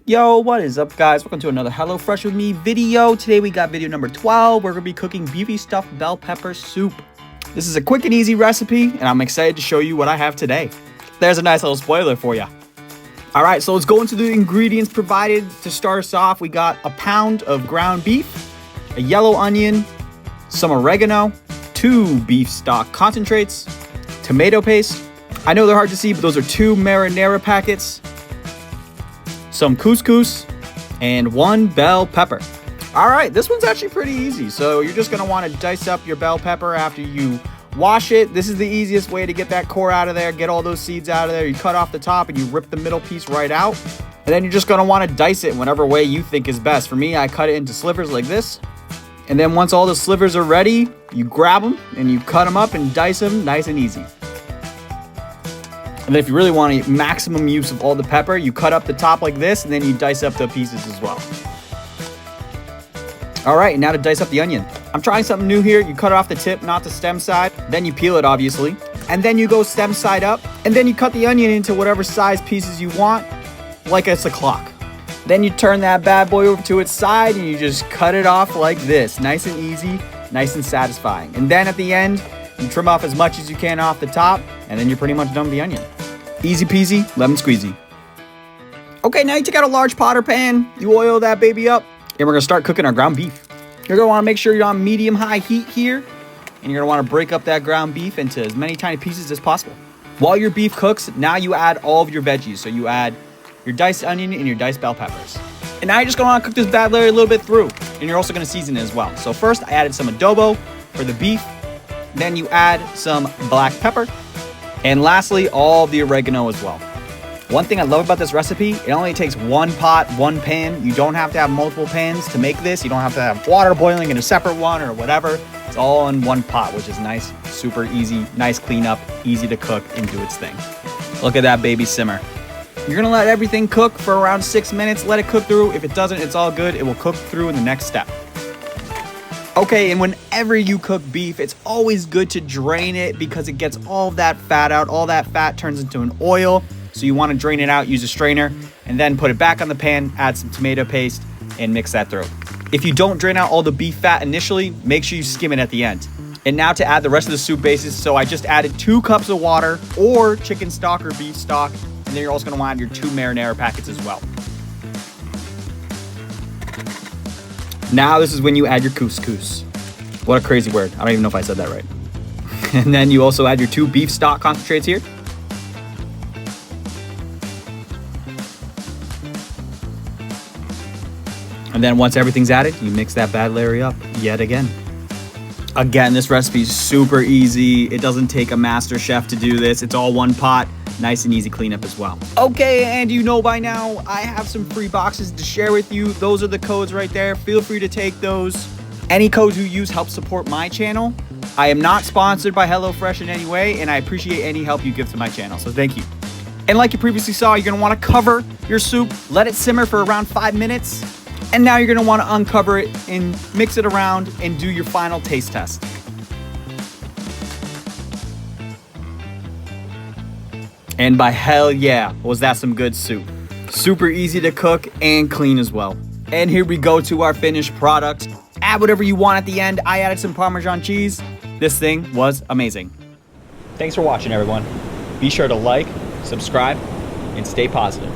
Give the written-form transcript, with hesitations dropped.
Yo, what is up, guys? Welcome to another HelloFresh with me video. Today we got video number 12. We're gonna be cooking beefy stuffed bell pepper soup. This is a quick and easy recipe, and I'm excited to show you what I have today. There's a nice little spoiler for you. All right, so let's go into the ingredients provided. To start us off, we got a pound of ground beef, a yellow onion, some oregano, 2 beef stock concentrates, tomato paste. I know they're hard to see, but those are 2 marinara packets, some couscous, and 1 bell pepper. All right, this one's actually pretty easy. So you're just gonna wanna dice up your bell pepper after you wash it. This is the easiest way to get that core out of there, get all those seeds out of there. You cut off the top and you rip the middle piece right out. And then you're just gonna wanna dice it in whatever way you think is best. For me, I cut it into slivers like this. And then once all the slivers are ready, you grab them and you cut them up and dice them nice and easy. And then if you really want maximum use of all the pepper, you cut up the top like this, and then you dice up the pieces as well. All right, now to dice up the onion. I'm trying something new here. You cut it off the tip, not the stem side. Then you peel it, obviously. And then you go stem side up. And then you cut the onion into whatever size pieces you want, like it's a clock. Then you turn that bad boy over to its side, and you just cut it off like this. Nice and easy, nice and satisfying. And then at the end, you trim off as much as you can off the top, and then you're pretty much done with the onion. Easy peasy, lemon squeezy. Okay, now you take out a large pot or pan, you oil that baby up, and we're gonna start cooking our ground beef. You're gonna wanna make sure you're on medium-high heat here, and you're gonna wanna break up that ground beef into as many tiny pieces as possible. While your beef cooks, now you add all of your veggies. So you add your diced onion and your diced bell peppers. And now you're just gonna wanna cook this bad Larry a little bit through, and you're also gonna season it as well. So first, I added some adobo for the beef, then you add some black pepper, and lastly, all the oregano as well. One thing I love about this recipe, it only takes 1 pot, 1 pan. You don't have to have multiple pans to make this. You don't have to have water boiling in a separate one or whatever. It's all in 1 pot, which is nice, super easy, nice cleanup, easy to cook and do its thing. Look at that baby simmer. You're gonna let everything cook for around 6 minutes. Let it cook through. If it doesn't, it's all good. It will cook through in the next step. Okay, and whenever you cook beef, it's always good to drain it because it gets all that fat out. All that fat turns into an oil. So you want to drain it out, use a strainer, and then put it back on the pan, add some tomato paste, and mix that through. If you don't drain out all the beef fat initially, make sure you skim it at the end. And now to add the rest of the soup bases, so I just added 2 cups of water or chicken stock or beef stock, and then you're also going to want to add your 2 marinara packets as well. Now this is when you add your couscous. What a crazy word. I don't even know if I said that right. And then you also add your 2 beef stock concentrates here. And then once everything's added, you mix that bad Larry up yet again. Again, this recipe is super easy. It doesn't take a master chef to do this. It's all 1 pot. Nice and easy cleanup as well. Okay, and you know by now, I have some free boxes to share with you. Those are the codes right there. Feel free to take those. Any codes you use help support my channel. I am not sponsored by HelloFresh in any way, and I appreciate any help you give to my channel, so thank you. And like you previously saw, you're gonna wanna cover your soup, let it simmer for around 5 minutes, and now you're gonna wanna uncover it and mix it around and do your final taste test. And by hell yeah, was that some good soup. Super easy to cook and clean as well. And here we go to our finished product. Add whatever you want at the end. I added some Parmesan cheese. This thing was amazing. Thanks for watching, everyone. Be sure to like, subscribe, and stay positive.